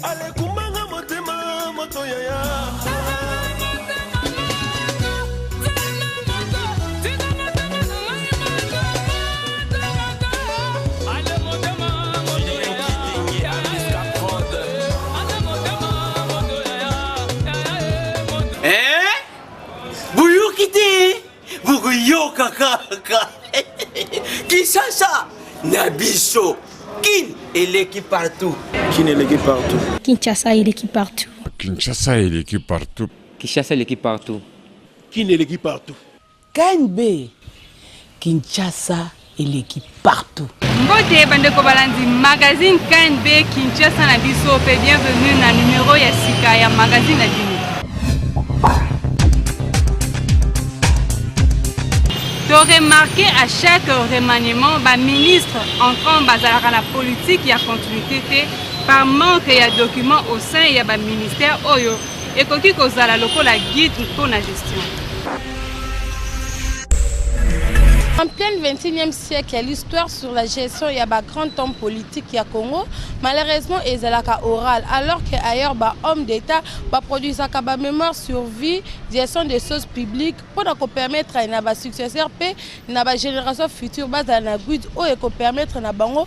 Ale kumanga motema moto yaya. Yo kaka Kinshasa Nabiso Kin et l'équipe partout. Kin et l'équipe partout. Kinshasa et l'équipe partout. Kinshasa et l'équipe partout. Kinshasa et l'équipe partout. Kin et l'équipe partout. KNB Kinshasa et l'équipe partout. Mbote bandeko balandi magazine KNB Kinshasa na biso pe bienvenue na numéro ya sika ya magazine na dini. De remarquer à chaque remaniement, le ministre entrant dans la politique, il y a continuité par manque de documents au sein du ministère Oyo et qui cause la guide pour la gestion. En plein 21e siècle, il y a l'histoire sur la gestion, il y a un grand homme politique qui a Congo. Malheureusement, il y a oral. Alors qu'ailleurs, homme d'État produit sa mémoire sur vie, gestion des choses publiques pour permettre à une successeur et une génération future base à la guide ou permettre à bango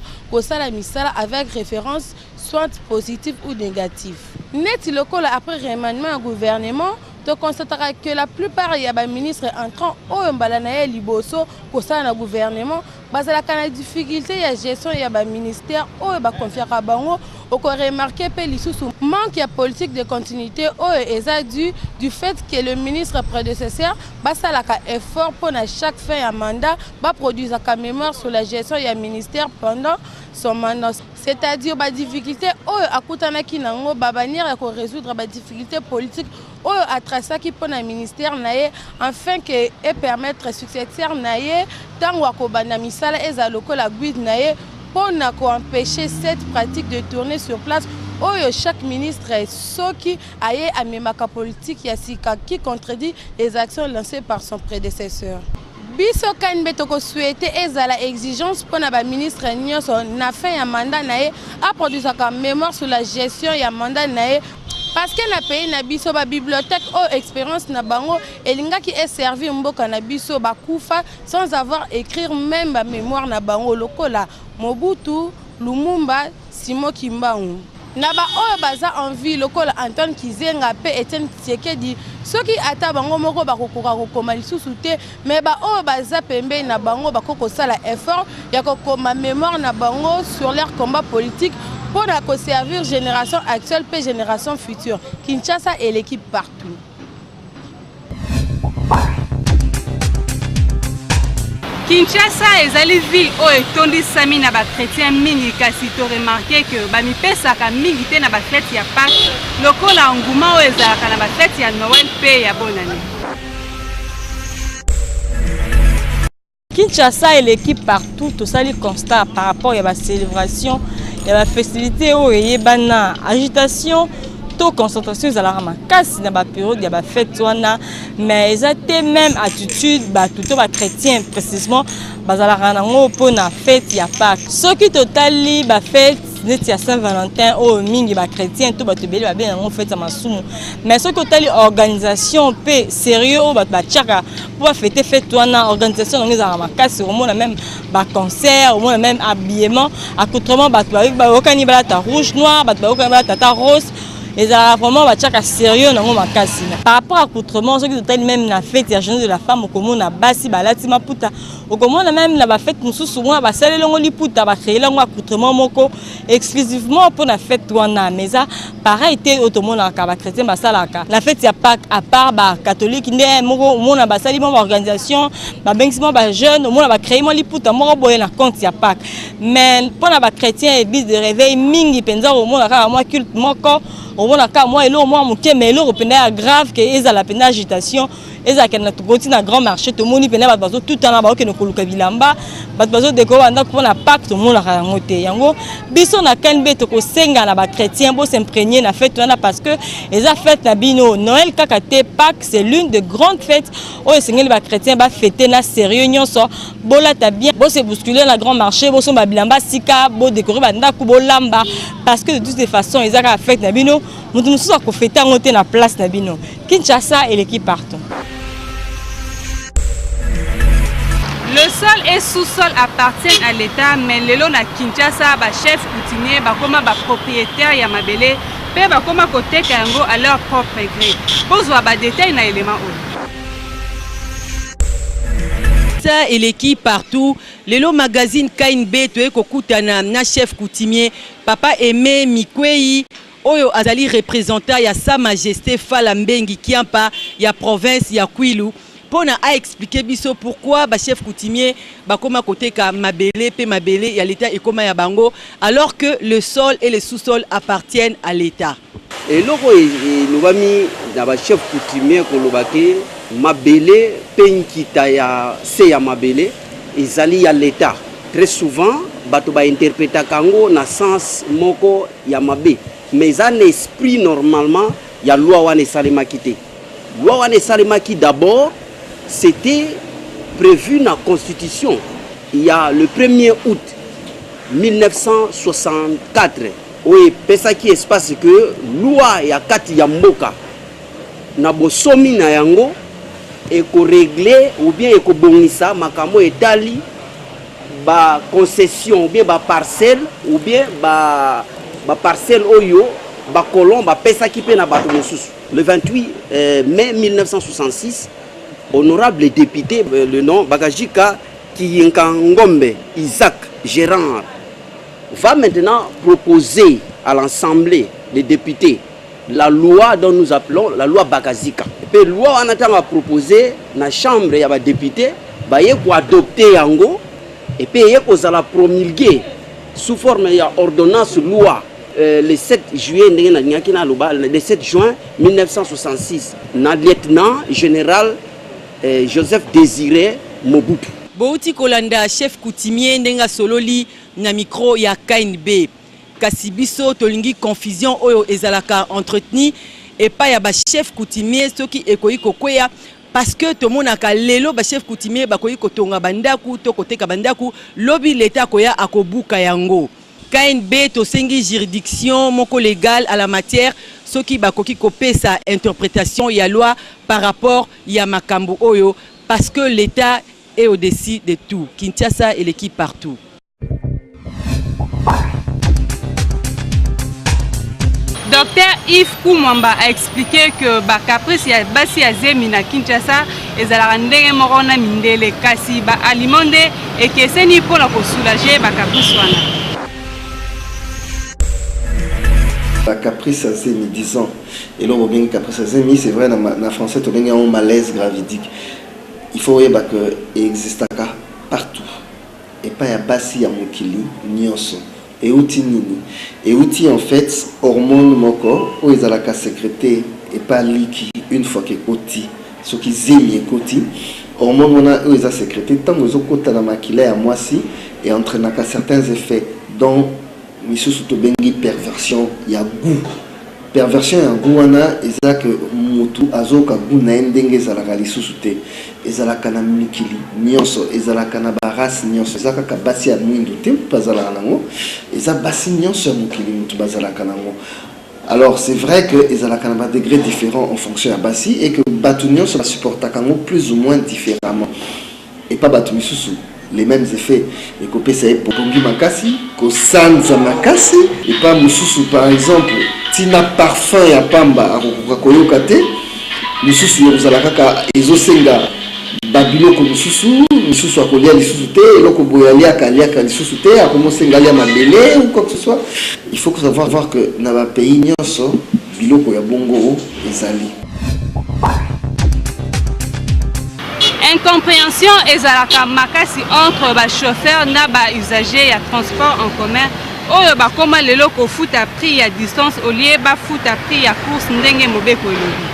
la misala avec référence soit positive ou négative. Net local après remaniement au gouvernement. Tu constateras que la plupart des ministres entrant au Mbalanaye Liboso pour ça le gouvernement, la difficulté de gestion des ministères ou confier à bango, on remarqué que les manque de politique de continuité est dû du fait que le ministre prédécesseur a fait effort pour chaque fin de mandat produire sa mémoire sur la gestion des ministères pendant son mandat. C'est-à-dire la difficulté à Koutanaki nango banir à résoudre la difficulté politique à tracer qui pour le ministère afin que permettre successeur naie tant à kobana misala ezaloko la guide naie pour empêcher cette pratique de tourner sur place chaque ministre ce qui aille à memaka politique yasika qui contredit les actions lancées par son prédécesseur. Biso KNB toko souhaité ezala exigence pour na ministre nyonso na fin ya mandat nae a produire sa mémoire sur la gestion ya mandat nae parce que na pays na biso ba bibliothèque ou expérience na bango elinga qui est servi mboka na biso ba kufa sans avoir écrire même ba mémoire na bango lokola Mobutu, Lumumba, Simon Kimbangu. Naba oyo baza en vie lokola Antoine Kizenga pe Etienne Tshisekedi soki ata bango moko bakokoka kokoma lisusu te mais ba oyo baza pembe na bango bakoko sala effort ya kokoma mémoire na bango sur leur combat politique pour servir génération actuelle et génération future. Kinshasa et l'équipe partout. Kinshasa ezali ville oyo etondisami na ba chrétien mingi kasi to remarqué que ba mipesaka mingi te na ba fête ya Pâques lokola nguma oyo ezalaka na ba fête ya Noël pe ya bonne année. Kinshasa et l'équipe partout tout ça les constat par rapport à la célébration et la festivité oyo yebana agitation to concentration ezalaka makasi na ba période ya ba fête wana mais ezate même attitude ba tout ba chrétien précisément bazalaka nango pona fête ya Pâques soki totali ba fête neti ya Saint-Valentin o mingi ba chrétien to ba tobeli ba bien nango fête ya masumu mais soki totali organisation pe sérieux o ba tchaka pour fêter fête wana organisation nango ezalaka makasi au moins même ba concert au moins même habillement accoutrement ba okani balata rouge noir ba okani balata rose. Et ça vraiment va sérieux dans mon makasi. Par rapport à accoutrement, ceux qui sont même la fête la journée de la femme au commun na basi balati maputa. Au commun même la fête musu souvent ba sale longo liputa ba créer longo accoutrement moko exclusivement pour la fête wana mais ça pareil était automon na ka ba chrétien ba salaka. La fête ya Pâques à part ba catholique ndé moko mona ba sali mon organisation ba bengissement ba jeune mona ba créer mon liputa moko boye na compte ya Pâques. Mais pour la ba chrétien et bis de réveil mingi penza au mona ka moi culte moko au moins cas moi et l'eau moi mon qui mais l'eau peine grave que ils à la peine agitation ils à qu'elle n'a tout na grand marché tout monde peine ba tout temps là ba que nous koluka bilamba bato bazo décorer banda ko na pacte mona ka yango te yango biso na KNB to ko senga na ba chrétien bo s'imprégner na fête wana parce que les fêtes na bino Noël kaka te Pâques c'est l'une des grandes fêtes où les sengeli ba chrétien ba fêter na sérieux nyonso bola ta bien bo se bousculer na grand marché bo so ba bilamba sika bo décorer banda ko bolamba parce que de toutes les façons ils a fête na bino mutu mususu ko fêter ngote na place na bino Kinshasa et l'équipe partout. Le sol et sous-sol appartiennent à l'État, mais le na Kinshasa, ba chef coutumier, ba koma ba propriétaire ya mabele, pe ba koma côté kango à leur propre gré. Pozwa ba détail na élément Ça et l'équipe partout, lelo magazine KNB to ekokutana na chef coutumier Papa Aimé Mikwei oyo azali représentant ya Sa Majesté Falambengi Kiampa ya province ya Kwilu. Pona a expliqué biso pourquoi ba chef coutumier ba koma côté ka mabele pe mabele ya l'état et koma ya bango alors que le sol et le sous-sol appartiennent à l'état. Et loko nous va mis na ba chef coutumier ko lobake mabele pe nkita ya se ya mabele ezali ya l'état. Très souvent bato ba interpréta kango na sens moko ya mabe mais en esprit normalement ya loi wane salimaki te. Loi wane salimaki d'abord c'était prévu dans la Constitution. Il y a le 1er août 1964. Oui, c'est ça qui se passe que loi ya kati ya mboka na bosomi na yango et ko régler ou bien ko bongisa makamo etali ba concession ou bien ba parcelle ou bien ba parcelle oyo ba colon ba pesa ki pe na bato mosusu. Le 28 mai 1966 honorable député, le nom Bagajika Kiyinkangombe Isaac Gérard va maintenant proposer à l'Assemblée des députés la loi dont nous appelons la loi Bagazika. Et puis la loi on a proposé dans la chambre ya ba député ba yeko adopter yango et puis yeko za la promulguer sous forme ya ordonnance loi le 7 juillet le 7 juin 1966 na lieutenant général Joseph Désiré Mobutu. Bouti Kolanda chef coutumier ndenga sololi na micro ya KNB. Kasibiso tolingi confusion oyo ezalaka entretenu et pas ya ba chef coutumier soki ekoyi kokwea parce que to monaka lelo ba chef coutumier bakoyi kotonga bandaku to koteka bandaku lobi l'état koya akobuka yango. KNB to sengi juridiction moko légal à la matière soki bakoki kopesa interprétation ya loi par rapport ya makambo oyo parce que l'état est au-dessus de tout. Kinshasa et l'équipe partout. Docteur Yves Koumwamba a expliqué que ba caprice ya basi ya zemi na Kinshasa ezalaka ndenge moko na mindele kasi ba alimonde ekeseni mpona kosoulager ba caprice wana. La caprice à zemi, disons, et là on bien caprice à zemi, c'est vrai, dans français, on a un malaise gravidique. Il faut voir que existe partout. Et pas à Bassi à Mokili, Nyonso, et outil nini. Et outil en fait, hormone moko, où ils ont la sécréter, et pas liki, une fois que koti, ce qui zemi et koti, hormone on a où ils ont sécrété, tant que ils ont kota dans makila à moi si, et entraîne à certains effets, dont misusu to bengi perversion ya goût. Perversion ya goût wana eza que mutu azoka goût na ndenge ezalaka lisusu te. Ezalaka na mikili nyonso, ezalaka na barasi nyonso, ezalaka ka basi ya mwindu te bazalaka nango, eza basi nyonso ya mokili mutu bazalaka nango. Alors c'est vrai que ezalaka na degrés différents en fonction ya basi et que batu nyonso ba supportaka ngo plus ou moins différemment. Et pas batu misusu les mêmes effets et que ça est pour Bongi Makasi, que Sanza Makasi, et pas Moussousou par exemple, Tina Parfum ya Pamba, à Koyokate, Moussousou Yozalaka, Ezosenga, Babiloko Moussousou, Moussousou à Kolia Lissousouté, et Loko Boyalia Kaliaka Lissousouté, à Komosengalia Mabele ou quoi que ce soit. Il faut savoir voir que dans le pays, Nyonso, Biloko ya Bongo, Ezali. Incompréhension ezalaka makasi entre ba chauffeur na ba usager ya transport en commun oyo ba koma lelo ko futa prix ya distance au lieu ba futa prix ya course ndenge mobeko lobi.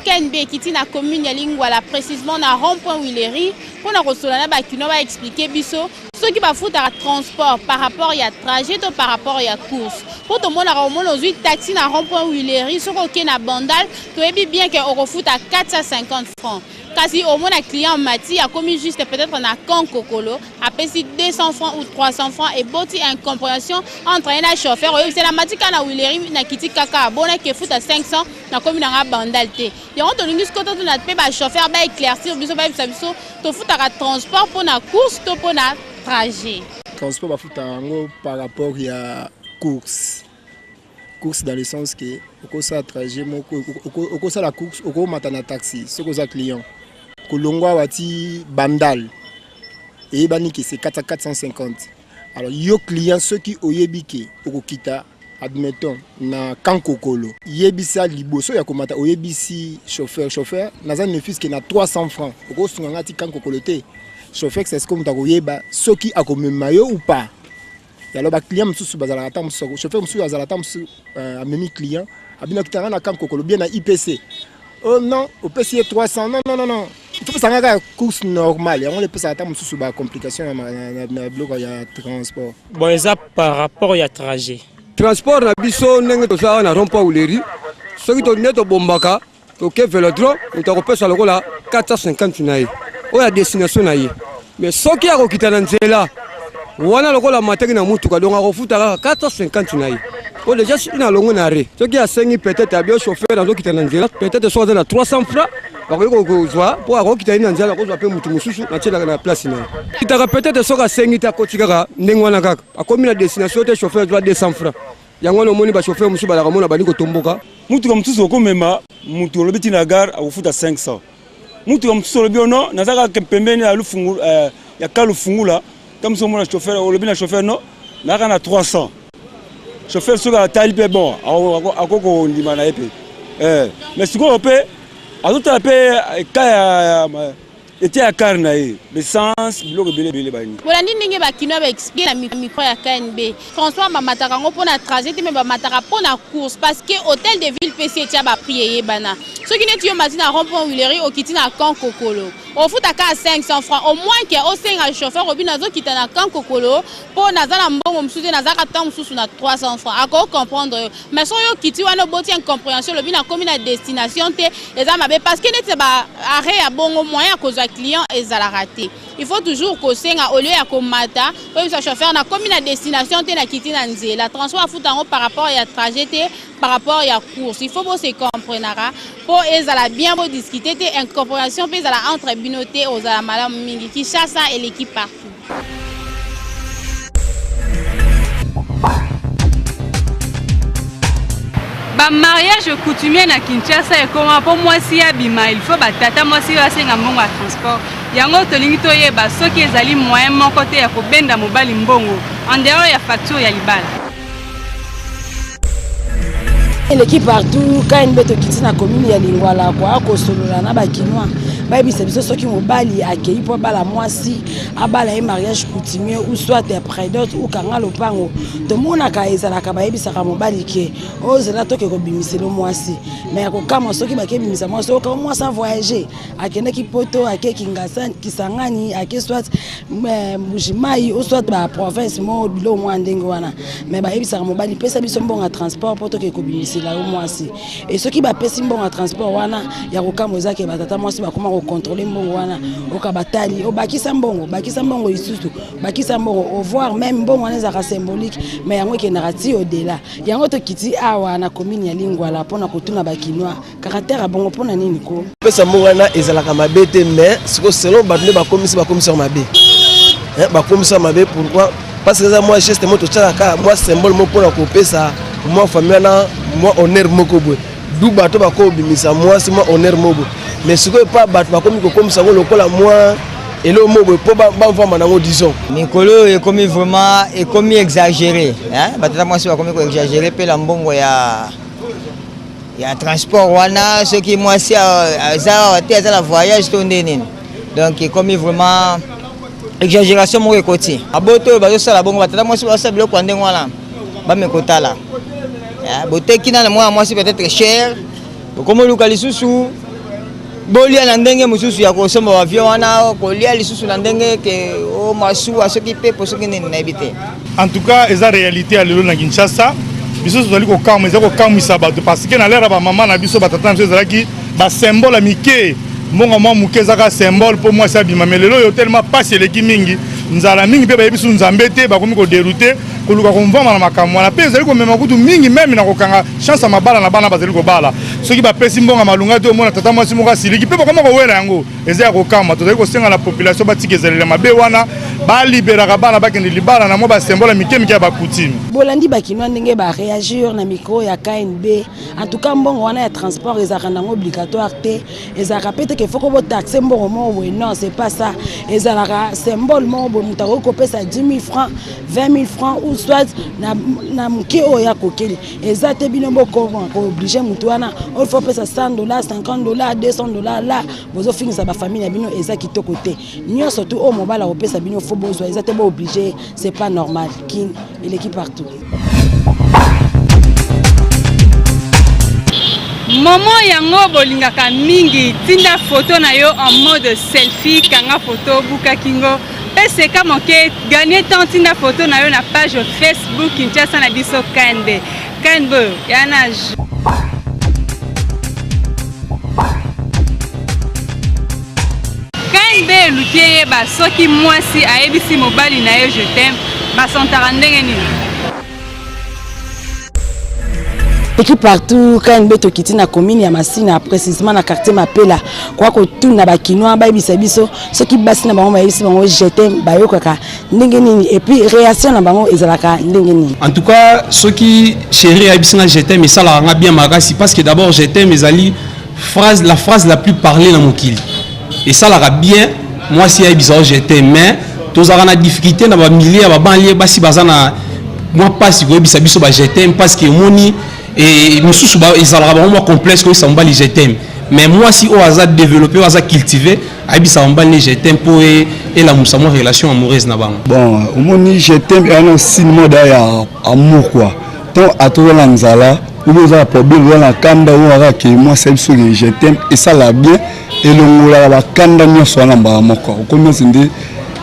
KNB qui est na commune ya Lingwala précisément na rond-point Willery pour na kosolana ba kino ba expliquer biso ceux qui ba foutre transport par rapport ya trajet ou par rapport ya course pour tout monde a au moins taxi na rond-point Willery ce qui na bandal tu es bien que on refoute à 450 francs. Kasi au moins un client Mati a commis juste peut-être na Kankokolo a payé 200 francs ou 300 francs et boti incompréhension entre un chauffeur c'est la Mati kana Willery na kiti kaka bona que fout à 500 na commis na bandalité et on te lingus côté de notre ba chauffeur ba éclaircir biso ba biso to fout à transport pour na course to pour na trajet transport ba fout par rapport à course dans le sens que au ça trajet au ça la course au matana taxi ce que ça client Kolongwa wati bandal et baniki c'est 450. Alors yo client ceux qui oyebike okokita admettons na Kankokolo yebisa liboso ya komata oyebisi chauffeur naza ne fils que na 300 francs okosunga ngati Kankokolo te chauffeur c'est comme ta koyeba ceux qui akomema yo ou pas ya lo ba client mususu bazala ta mususu chauffeur mususu bazala ta mususu amemi client abina kitanga na Kankokolo bien na IPC. Oh non, au PC 300, non. Il faut que ça ait une course normale. On ne peut pas avoir de complications dans le bloc de transport. Bon, ça par rapport au trajet. Transport, na biso ndenge tozala na rond-point Willery. Soki to neto bombaka, OK Vélodrome, on t'a repéré sur le là 450 naï. O ya destination naï. Mais soki akokita na nzela, wana lokola mateki na mutuka donc akofuta 450 naï. Oh déjà si na longo na re. Soki a 5 peut-être a bien chauffeur dans okita na nzela, peut-être soit na 300 francs. Bakoko kozwa po akokita na nzela kozwa pe mutu mususu na tshela na place na. Kitaka peut-être soka 5 ta kotika ndenge wana kaka. Akomi na destination te chauffeur doit 200 francs. Yango no moni ba chauffeur musu ba la mona ba liko tomboka. Mutu comme mususu okomema mutu lobiti na gare akufuta 500. Mutu comme mususu lobi ono nazaka pembeni ya lufungu ya kalufungula comme so mona chauffeur lobi na chauffeur no naka na 300. Chauffeur soka tali pe bon akoko ndima na epe. Mais siko pe azuta pe kaya était à Karnaï, l'essence, le billet bani. Voilà ninge ba kino ba expliquer la micro ya KNB. François ba mataka ngo pona trajet mais ba mataka pona course parce que hôtel de ville PC tia ba prier bana. Ce qui n'est yo matina rond-point Willery au kiti na Kankokolo. Au fout à 500 francs au moins que au 5 chauffeur au binazo kita na Kankokolo pour nazala mbongo msuze nazaka tant msusu na 300 francs. Ako comprendre mais so yo kiti wana boti incompréhension le bina comme na destination te eza mabe parce que net ba arrêt ya bongo moyen cause client et ça l'a raté. Il faut toujours que au lieu à comata, le chauffeur na comme une destination te na kiti na nzela. La transport fout en haut par rapport à trajet par rapport à course. Il faut se comprendre pour ezala bien beau discuter te incorporation puis ezala entre binoté aux ala madame mingi qui chasse et l'équipe partout. Ba mariage coutumier na Kinshasa et comment pour moi si abima il faut batata moi si asenga mbongo ya transport yango tolingi toyeba soki ezali moyen mon côté ya kobenda mobali mbongo en dehors ya facture ya libala. L'équipe partout KNB to kiti na commune ya Lingwala kwa kosolola na bakinois bayebisa biso soki mobali akei po bala mwasi abala e mariage coutumier ou soit près d'autres ou kanga lopango to monaka ezalaka bayebisaka mobali ke ozela toke kobimiselo mwasi mais akokama soki bakebimisa mwasi oka mwasi voyager akende kipoto akeki ngasani kisangani ake soit mujimai ou soit ba province mo bilo mwa ndenge wana mais bayebisaka mobali pesa biso mbongo transport po toke kobimisela mwasi et soki ba pesi mbongo transport wana ya kokama ezake batata mwasi bakoma contrôler mbongo wana okabatali obakisa mbongo isusu bakisa mbongo au voir même mbongo wana ezaka symbolique mais yango ekendaka ti au-delà yango tokiti awa na commune ya Lingwala mpona kotuna bakinois caractère bongo mpona nini ko pesa mbongo wana ezalaka mabe te mais siko selon bato nde bakomisa mabe bakomisa mabe pourquoi parce que ça moi geste moto tchalaka moi symbole mo mpona kopesa moi famille wana moi honneur moko boye du bato bakobimisa moi si moi honneur moko mais ce que pas bato bakomi comme ça lokola moi et le mot pour ba vendre nango disons Nicolo est comme vraiment est comme exagéré hein batata moi si ba comme exagéré pe la mbongo ya transport wana ce qui moi si ça la voyage to ndeni donc comme vraiment exagération mo côté aboto ba so la bongo batata moi si ba sa biloko ndengo wana ba me kotala bote kina na moi si peut-être cher comme le kalisusu bolia na ndenge mosusu ya kosomba bavio wana kolia lisusu na ndenge ke o masuwa soki pepo soki nini nayebi te. En tout cas eza réalité ya lelo na Kinshasa biso tozali kokama eza kokamwisa bato parce que na lera bamama na biso batata na biso ezalaki basymbole ya mike mbongo mwa moke ezaka symbole mpo mwasi abima me lelo oyo tellement pasi eleki mingi nzala mingi mpe bayebi biso nzambe te bakomi koderute koluka komvama na makambo wana mpe ezali komema kutu mingi meme na kokanga chance ya mabala na bana bazali kobala soki bapesi mbongo malunga te omona tata mwasi moko asiliki mpe bakoma kowela yango eza ya kokama tozali kosenga na population batika ezalela mabe wana baliberaka bana bakende libala na mwa basymbole ya mike mike ya bakutime bolandi bakinois ndenge baréagir na micro ya KNB en tout cas mbongo wana ya transport ezalaka nango obligatoire te ezalaka pe te ke foko botaxe mbongo moko boye non c'est pas ça ezalaka symbole moko boye moto akoki kopesa 10 000 francs 20 000 francs ou soit na moke oyo ya kokeli eza te bino bokooblige moto wana oyo faut pesa $100 $50 $200 la bozofinisa bafamille na bino eza kitoko te nyonso tu oyo mobala kopesa bino faut bozwa eza te booblige c'est pas normal kin eleki partout. Momo yango bolingaka mingi tinda photo na yo en mode selfie kanga photo buka kingo pese kama ke gagner tant tinda photo na yo na page Facebook Kinshasa na biso KNB yana KNB lukiye ba soki mwasi ayebisi mobali na yo je t'aime basantara ndenge nini. Équipe partout KNB tokiti na commune ya Masina précisément na quartier Mapela kwa ko tuna ba kinois ba bisa biso soki basi na bango ba yebisi bango je t'aime ba yokaka ndenge nini et puis réaction na bango ezalaka ndenge nini. En tout cas soki chérie yebisi na je t'aime ça la nga bien makasi parce que d'abord je t'aime ezali la phrase la plus parlée na mokili et ça la bien moi si yebisa je t'aime mais tozaka na difficulté na ba milliers ba banlieue basi bazana moi pas si yebisa biso ba je t'aime parce que moni et nous sous ils ont vraiment complexe que ça on va les je t'aime mais moi si au hasard développer au hasard cultiver abi ça on va les je t'aime pour et la moussamo relation amoureuse na bango bon au moni je t'aime et un signe mode ya amour quoi tant à toi la nzala ou vous avez problème dans la kanda ou ara que moi c'est sur je t'aime et ça la bien et le ngola la kanda nyoso na mbama quoi comment c'est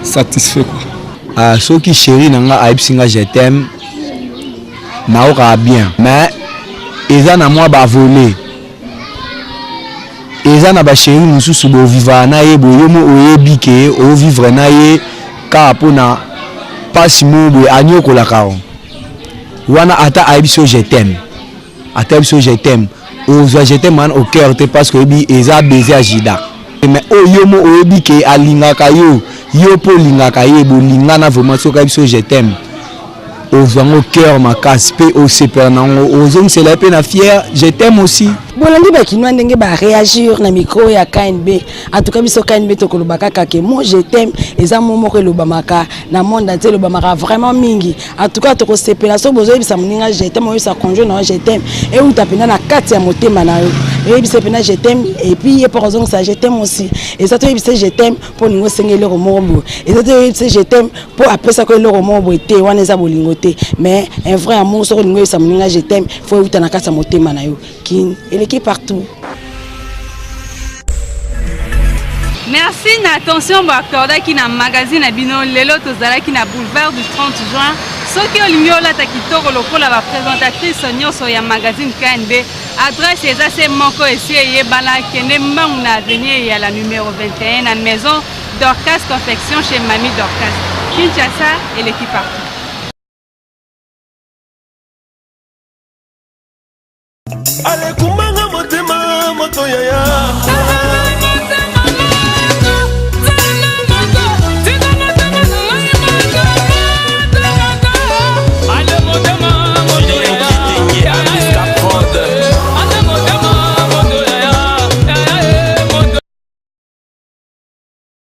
satisfait quoi ah ceux qui chéri nanga aibsinga je t'aime na ora bien mais eza na mwa ba volé eza na ba chéri mususu bo vivre na ye bo yomo oyebi ke o vivre na ye ka pona pasi mo bo anyokola ka wana ata aibiso je t'aime ata aibiso je t'aime o je t'aime man au cœur te parce que bi eza baiser agida mais o yomo oyebi ke alingaka yo po lingaka ye bo lingana vraiment so ka aibiso je t'aime aux au cœur ma casse au séparant aux hommes c'est la peine à fier je t'aime aussi bolandi bakinois ndenge ba réagir na micro ya KNB en tout cas biso KNB tokolobaka kake moi je t'aime eza momo ko lobamaka na monde entier lobamaka vraiment mingi en tout cas tokosepela so bozo yebisa moninga je t'aime oyo sa conjoint na je t'aime et ou tapena na kati ya motema na yo et yebisa pena je t'aime et puis et par exemple ça je t'aime aussi et ça to yebisa je t'aime pour ningo sengele ko mombo et ça to yebisa je t'aime pour apesa ko le mombo te wana eza bolingo te mais un vrai amour so ningo yebisa moninga je t'aime faut uta na kati ya motema na yo kin qui partout. Merci d'attention pour accorder qui na magazine à Bino Lelo Tozala qui na boulevard du 30 juin. Ce qui est le la takitoko lokola la présentatrice nyonso ya magazine KNB adresse est assez moko ici et bala kene mang na avenue ya la numéro 21 na maison Dorcas confection chez Mamie Dorcas. Kinshasa et l'équipe partout. Ale kumanga motema moto yaya